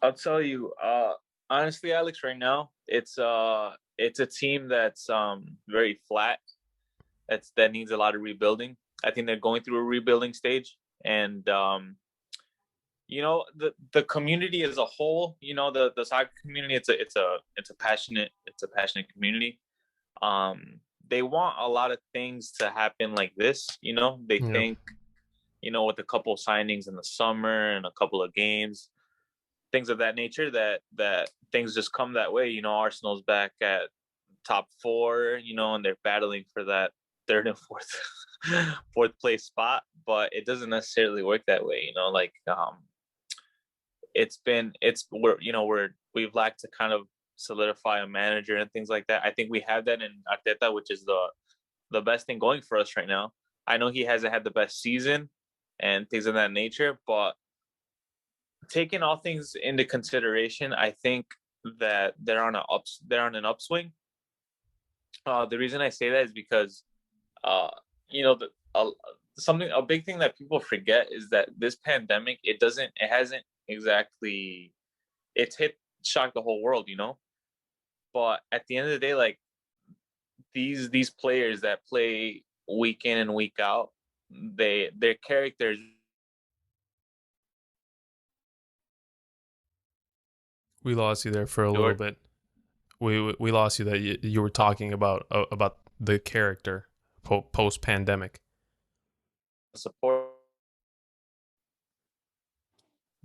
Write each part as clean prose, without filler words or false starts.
I'll tell you, honestly, Alex, right now it's a team that's very flat. That needs a lot of rebuilding. I think they're going through a rebuilding stage, and the community as a whole, the soccer community, it's a passionate community. They want a lot of things to happen like this. They Yeah. think, with a couple of signings in the summer and a couple of games, things of that nature, that things just come that way. Arsenal's back at top four, and they're battling for that third and fourth fourth place spot, but it doesn't necessarily work that way. Like we've lacked to kind of solidify a manager and things like that. I think we have that in Arteta, which is the best thing going for us right now. I know he hasn't had the best season and things of that nature, but taking all things into consideration, I think that they're on an upswing. The reason I say that is because, uh, you know, the, a big thing that people forget is that this pandemic, it hasn't exactly, it's shocked the whole world, But at the end of the day, like these players that play week in and week out, their characters. We lost you there for a little bit. We lost you that you were talking about the character post pandemic. Support.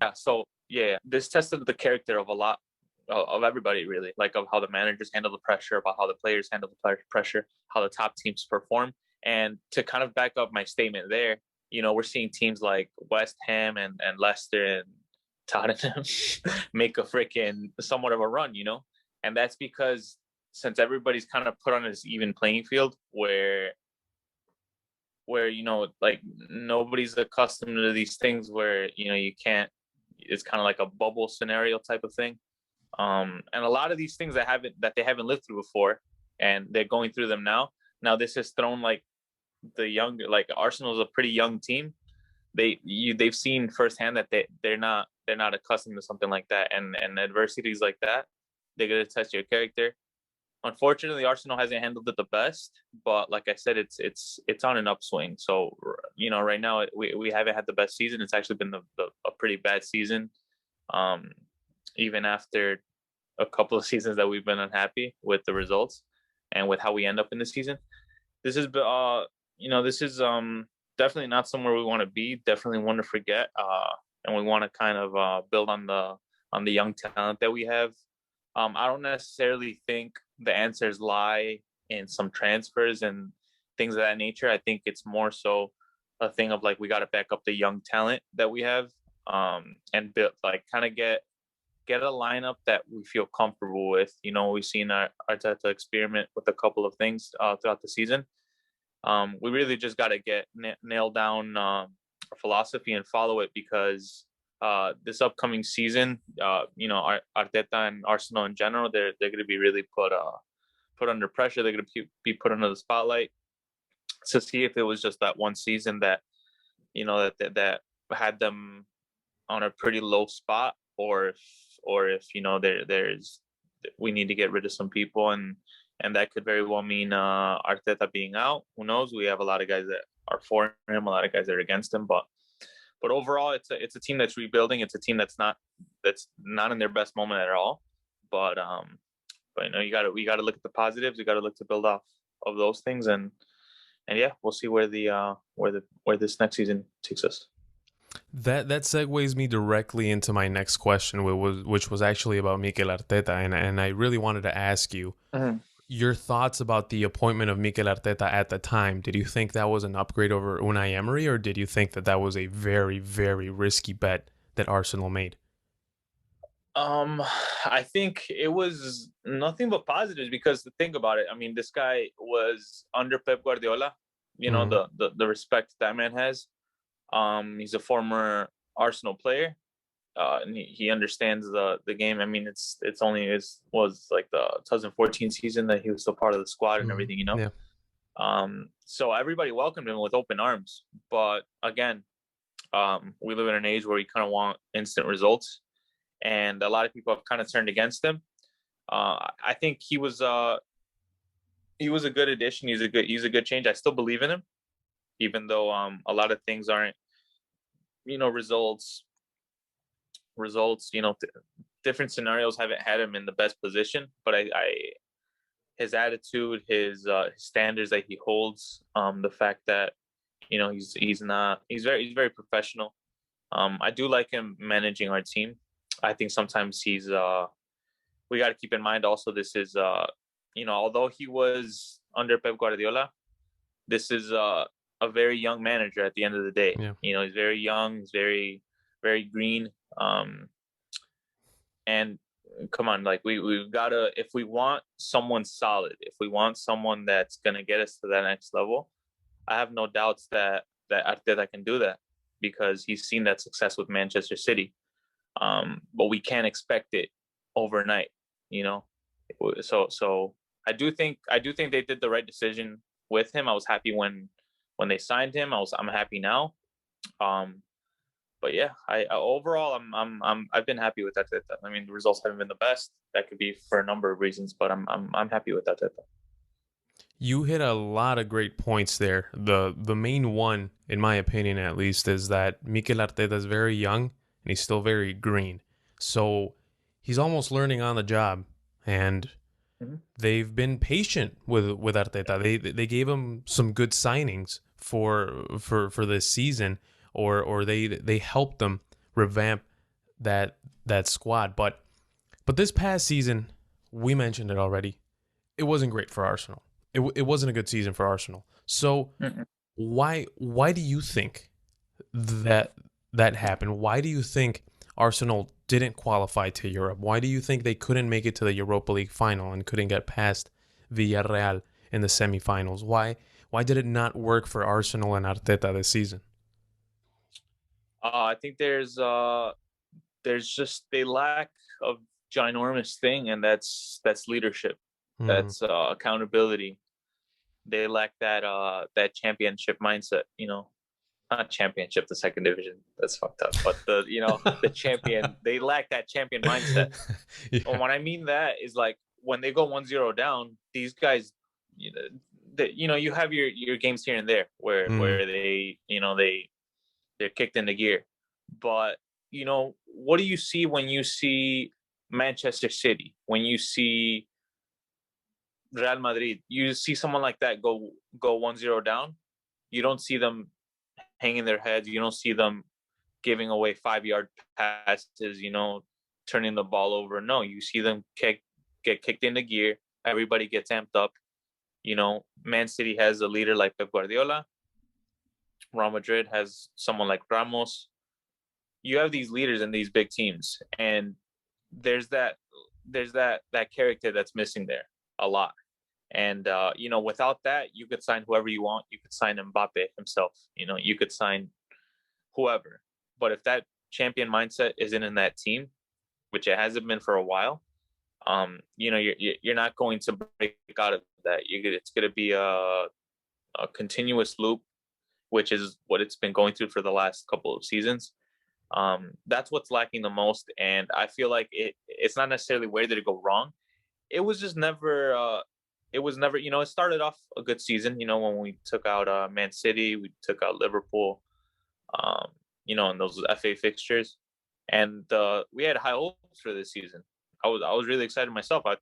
Yeah, so yeah, this tested the character of a lot of everybody, really, like of how the managers handle the pressure, about how the players handle the pressure, how the top teams perform. And to kind of back up my statement there, we're seeing teams like West Ham and Leicester and Tottenham make a freaking somewhat of a run, and that's because since everybody's kind of put on this even playing field where like nobody's accustomed to these things where you can't, it's kind of like a bubble scenario type of thing, and a lot of these things that they haven't lived through before, and they're going through them now. This has thrown like the younger, like Arsenal's a pretty young team. They've seen firsthand that they're not accustomed to something like that, and adversities like that, they're going to test your character. Unfortunately, Arsenal hasn't handled it the best, but like I said, it's on an upswing. So right now we haven't had the best season. It's actually been a pretty bad season, um, even after a couple of seasons that we've been unhappy with the results and with how we end up in the season. This is definitely not somewhere we want to be. Definitely want to forget, and we want to kind of build on the young talent that we have. I don't necessarily think the answers lie in some transfers and things of that nature. I think it's more so a thing of like we got to back up the young talent that we have, and build, like, kind of get a lineup that we feel comfortable with. We've seen our Arteta experiment with a couple of things throughout the season. We really just got to nail down our philosophy and follow it, because this upcoming season, Arteta and Arsenal in general, they're going to be really put under pressure. They're going to be put under the spotlight to see if it was just that one season that that had them on a pretty low spot, or if there's we need to get rid of some people, and that could very well mean Arteta being out. Who knows? We have a lot of guys that are for him, a lot of guys that are against him, but overall, it's a team that's rebuilding. It's a team that's not in their best moment at all. But we gotta look at the positives. We gotta look to build off of those things, and yeah, we'll see where this next season takes us. That segues me directly into my next question, which was actually about Mikel Arteta, and I really wanted to ask you Mm-hmm. your thoughts about the appointment of Mikel Arteta at the time. Did you think that was an upgrade over Unai Emery, or did you think that was a very, very risky bet that Arsenal made? I think it was nothing but positives, because think about it. I mean, this guy was under Pep Guardiola. Mm, The respect that man has. He's a former Arsenal player. And he understands the game. I mean, it's only was like the 2014 season that he was still part of the squad and mm, everything. yeah. So everybody welcomed him with open arms. But again, we live in an age where we kind of want instant results, and a lot of people have kind of turned against him. I think he was a good addition. He's a good change. I still believe in him, even though a lot of things aren't, results. Different scenarios haven't had him in the best position. But I his attitude, his standards that he holds, the fact that he's very professional. I do like him managing our team. I think sometimes we got to keep in mind also, this is although he was under Pep Guardiola, this is a very young manager at the end of the day. Yeah. He's very young, he's very, very green. And come on, like we've got to, if we want someone solid, if we want someone that's going to get us to that next level, I have no doubts that Arteta can do that, because he's seen that success with Manchester City. But we can't expect it overnight, So I do think they did the right decision with him. I was happy when they signed him. I'm happy now. But yeah, I overall I've been happy with that. I mean, the results haven't been the best. That could be for a number of reasons, but I'm happy with that. You hit a lot of great points there. The main one, in my opinion at least, is that Mikel Arteta is very young and he's still very green. So he's almost learning on the job, and they've been patient with Arteta. They gave him some good signings for this season, or they helped them revamp that squad. But this past season, we mentioned it already, it wasn't great for Arsenal. It wasn't a good season for Arsenal. So why do you think that happened? Why do you think Arsenal didn't qualify to Europe? Why do you think they couldn't make it to the Europa League final and couldn't get past Villarreal in the semifinals? Why did it not work for Arsenal and Arteta this season? I think there's just a lack of ginormous thing, and that's leadership. That's accountability. They lack that championship mindset. Not championship, the second division. That's fucked up. But the champion. They lack that champion mindset. Yeah. And when I mean that is, like, when they go 1-0 down, these guys, you have your games here and there where they they're kicked into gear. But what do you see when you see Manchester City? When you see Real Madrid, you see someone like that go 1-0 down. You don't see them hanging their heads. You don't see them giving away 5-yard passes, turning the ball over. No, you see them get kicked into gear. Everybody gets amped up. Man City has a leader like Pep Guardiola. Real Madrid has someone like Ramos. You have these leaders in these big teams, and there's that character that's missing there a lot. And without that, you could sign whoever you want. You could sign Mbappe himself. You could sign whoever. But if that champion mindset isn't in that team, which it hasn't been for a while, you're not going to break out of that. It's going to be a continuous loop, which is what it's been going through for the last couple of seasons. That's what's lacking the most, and I feel like it's not necessarily where did it go wrong. It was just never. It was never. It started off a good season. When we took out Man City, we took out Liverpool. In those FA fixtures, and we had high hopes for this season. I was really excited myself. I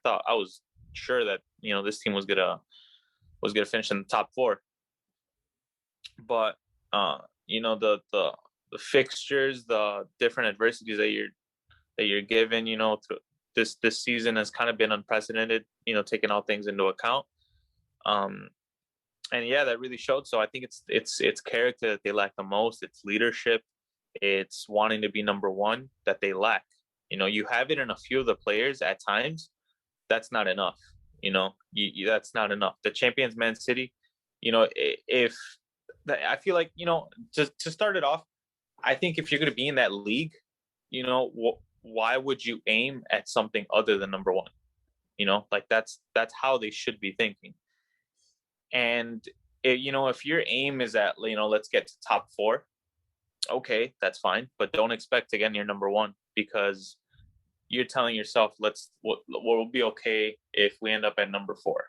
thought, I was sure that this team was gonna finish in the top four. But the fixtures, the different adversities that you're given, this season has kind of been unprecedented, taking all things into account. And yeah, that really showed. So I think it's character that they lack the most. It's leadership. It's wanting to be number one that they lack. You have it in a few of the players at times. That's not enough. That's not enough. The champions, Man City, if I feel like, to start it off, I think if you're going to be in that league, why would you aim at something other than number one? Like that's how they should be thinking. And if your aim is at, let's get to top four, okay, that's fine. But don't expect, again, you're number one. because you're telling yourself, we'll be okay if we end up at number 4.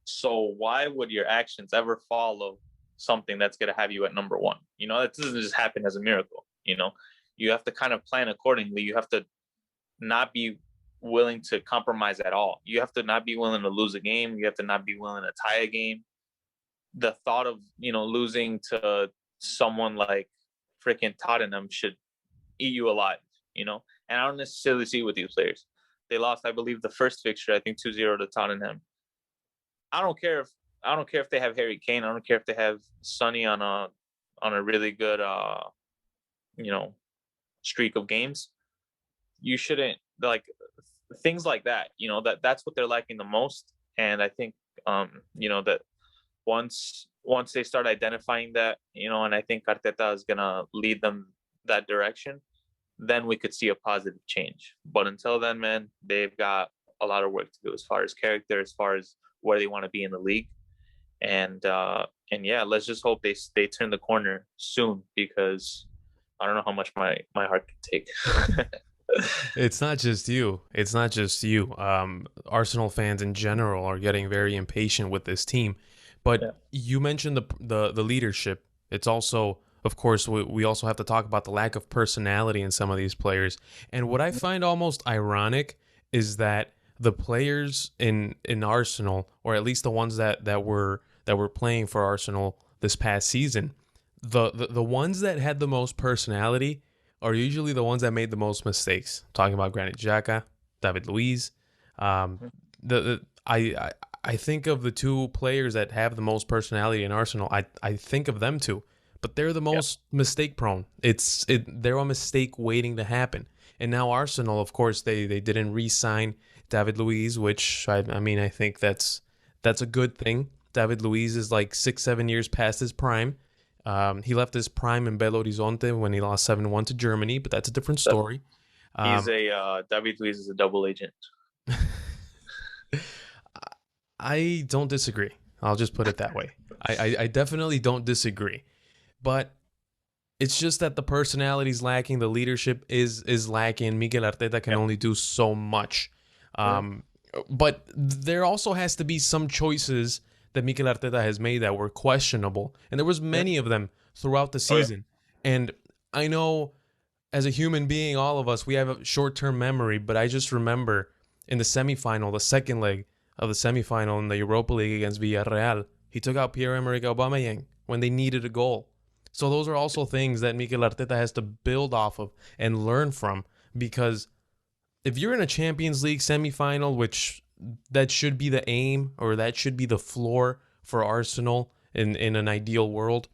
So why would your actions ever follow something that's going to have you at number 1? That doesn't just happen as a miracle. You have to kind of plan accordingly. You have to not be willing to compromise at all. You have to not be willing to lose a game. You have to not be willing to tie a game. The thought of, losing to someone like freaking Tottenham should eat you alive, and I don't necessarily see it with these players. They lost, I believe, the first fixture, I think 2-0 to Tottenham. I don't care if they have Harry Kane. I don't care if they have Sonny on a really good streak of games. You shouldn't, like, things like that. That's what they're lacking the most. And I think that once they start identifying that, and I think Arteta is gonna lead them that direction, then we could see a positive change. But until then, man, they've got a lot of work to do as far as character, as far as where they want to be in the league. And yeah, let's just hope they turn the corner soon, because I don't know how much my heart can take. It's not just you. It's not just you. Arsenal fans in general are getting very impatient with this team. But Yeah. you mentioned the leadership. It's also, of course, we also have to talk about the lack of personality in some of these players. And what I find almost ironic is that the players in Arsenal, or at least the ones that were playing for Arsenal this past season, the ones that had the most personality are usually the ones that made the most mistakes. I'm talking about Granit Xhaka, David Luiz. I think of the two players that have the most personality in Arsenal. I think of them two, but they're the most mistake prone. They're a mistake waiting to happen. And now Arsenal, of course, they didn't re-sign David Luiz, which I think that's a good thing. David Luiz is like 6-7 years past his prime. He left his prime in Belo Horizonte when he lost 7-1 to Germany, but that's a different story. David Luiz is a double agent. I don't disagree. I'll just put it that way. I definitely don't disagree. But it's just that the personality's lacking, the leadership is lacking. Miguel Arteta can only do so much. But there also has to be some choices that Miguel Arteta has made that were questionable. And there was many of them throughout the season. And I know as a human being, all of us, we have a short-term memory, but I just remember in the semifinal, the second leg of the semifinal in the Europa League against Villarreal, he took out Pierre-Emerick Aubameyang when they needed a goal. So those are also things that Mikel Arteta has to build off of and learn from, because if you're in a Champions League semifinal, which that should be the aim, or that should be the floor for Arsenal in an ideal world,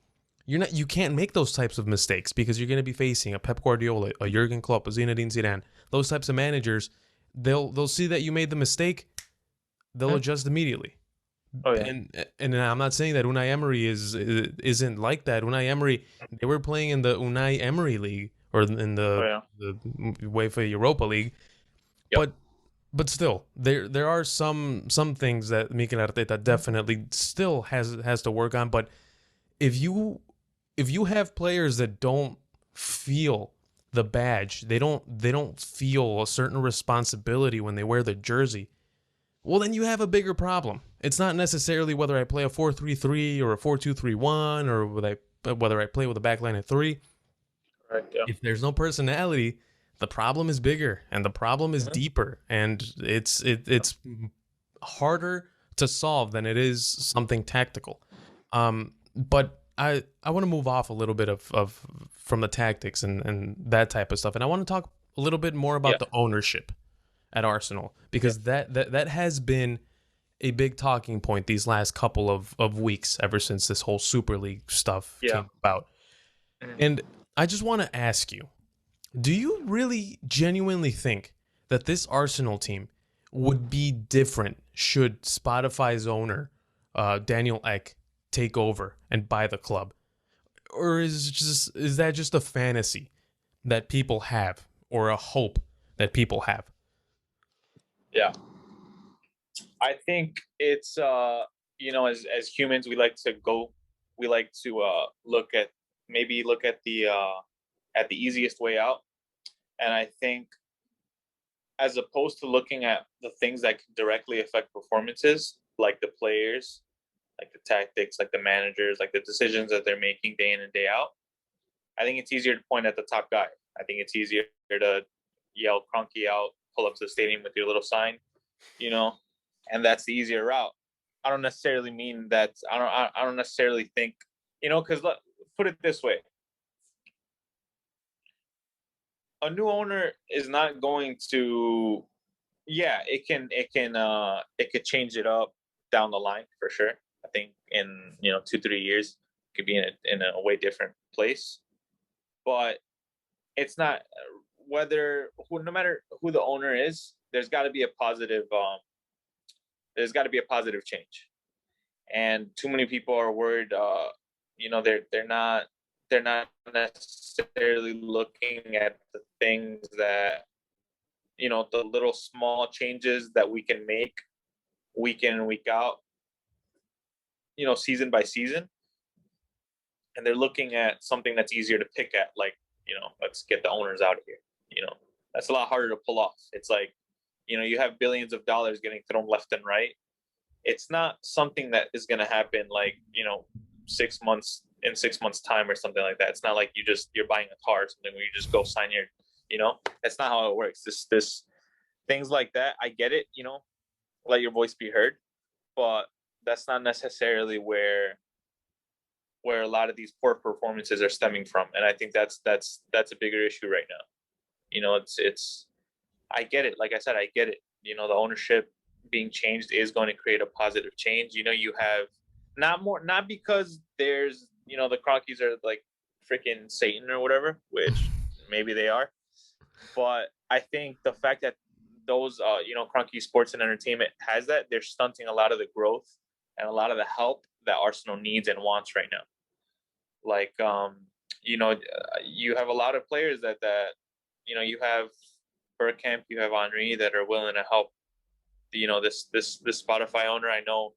you can't make those types of mistakes, because you're going to be facing a Pep Guardiola, a Jurgen Klopp, a Zinedine Zidane. Those types of managers, they'll see that you made the mistake, they'll adjust immediately. Oh yeah. And I'm not saying that Unai Emery isn't like that. Unai Emery, they were playing in the Unai Emery League, or in the UEFA Europa League. Yep. But still, there are some things that Mikel Arteta definitely still has to work on. But if you have players that don't feel the badge, they don't feel a certain responsibility when they wear the jersey, well, then you have a bigger problem. It's not necessarily whether I play a 4-3-3 or a 4-2-3-1, or whether I play with a backline of 3. Right, yeah. If there's no personality, the problem is bigger, and the problem is deeper, and it's harder to solve than it is something tactical. But I want to move off a little bit of from the tactics and that type of stuff, and I want to talk a little bit more about the ownership at Arsenal, because that has been a big talking point these last couple of weeks, ever since this whole Super League stuff came about. And I just want to ask you, do you really genuinely think that this Arsenal team would be different should Spotify's owner, Daniel Ek, take over and buy the club? Or is that just a fantasy that people have, or a hope that people have? Yeah. I think it's as humans, we like to look at the easiest way out. And I think, as opposed to looking at the things that can directly affect performances, like the players, like the tactics, like the managers, like the decisions that they're making day in and day out, I think it's easier to point at the top guy. I think it's easier to yell Cronky out, pull up to the stadium with your little sign, you know, and that's the easier route. I don't necessarily mean that. I don't necessarily think, because put it this way: a new owner is not going to. Yeah, it could change it up down the line for sure. I think in 2-3 years it could be in a way different place, but it's not no matter who the owner is, there's got to be a positive. There's got to be a positive change, and too many people are worried. They're not necessarily looking at the things that, the little small changes that we can make week in and week out, season by season, and they're looking at something that's easier to pick at, like, let's get the owners out of here. That's a lot harder to pull off. It's like, you have billions of dollars getting thrown left and right. It's not something that is going to happen like, 6 months in 6 months time or something like that. It's not like you're buying a car or something where you just go sign your, that's not how it works. This things like that. I get it, let your voice be heard, but that's not necessarily where a lot of these poor performances are stemming from. And I think that's a bigger issue right now. It's I get it. Like I said, I get it. The ownership being changed is going to create a positive change. You have not because there's, the Cronkies are like freaking Satan or whatever, which maybe they are. But I think the fact that those, Cronky Sports and Entertainment has that, they're stunting a lot of the growth and a lot of the help that Arsenal needs and wants right now. Like, you have a lot of players that you have Bergkamp, you have Henry that are willing to help. This Spotify owner. I know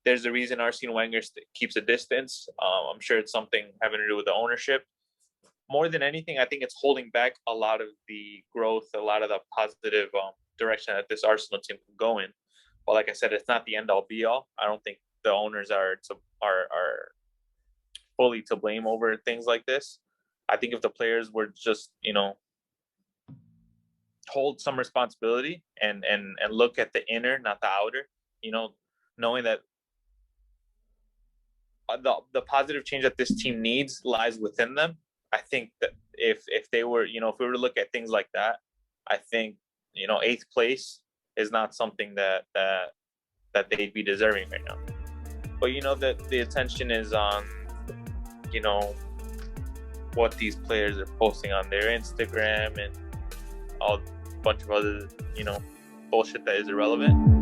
there's a reason Arsene Wenger keeps a distance. I'm sure it's something having to do with the ownership. More than anything, I think it's holding back a lot of the growth, a lot of the positive direction that this Arsenal team can go in. But like I said, it's not the end all be all. I don't think the owners are fully to blame over things like this. I think if the players were just, hold some responsibility and look at the inner, not the outer, knowing that the positive change that this team needs lies within them. I think that if they were, if we were to look at things like that, I think, 8th place is not something that they'd be deserving right now. But that the attention is on, what these players are posting on their Instagram and all bunch of other, bullshit that is irrelevant.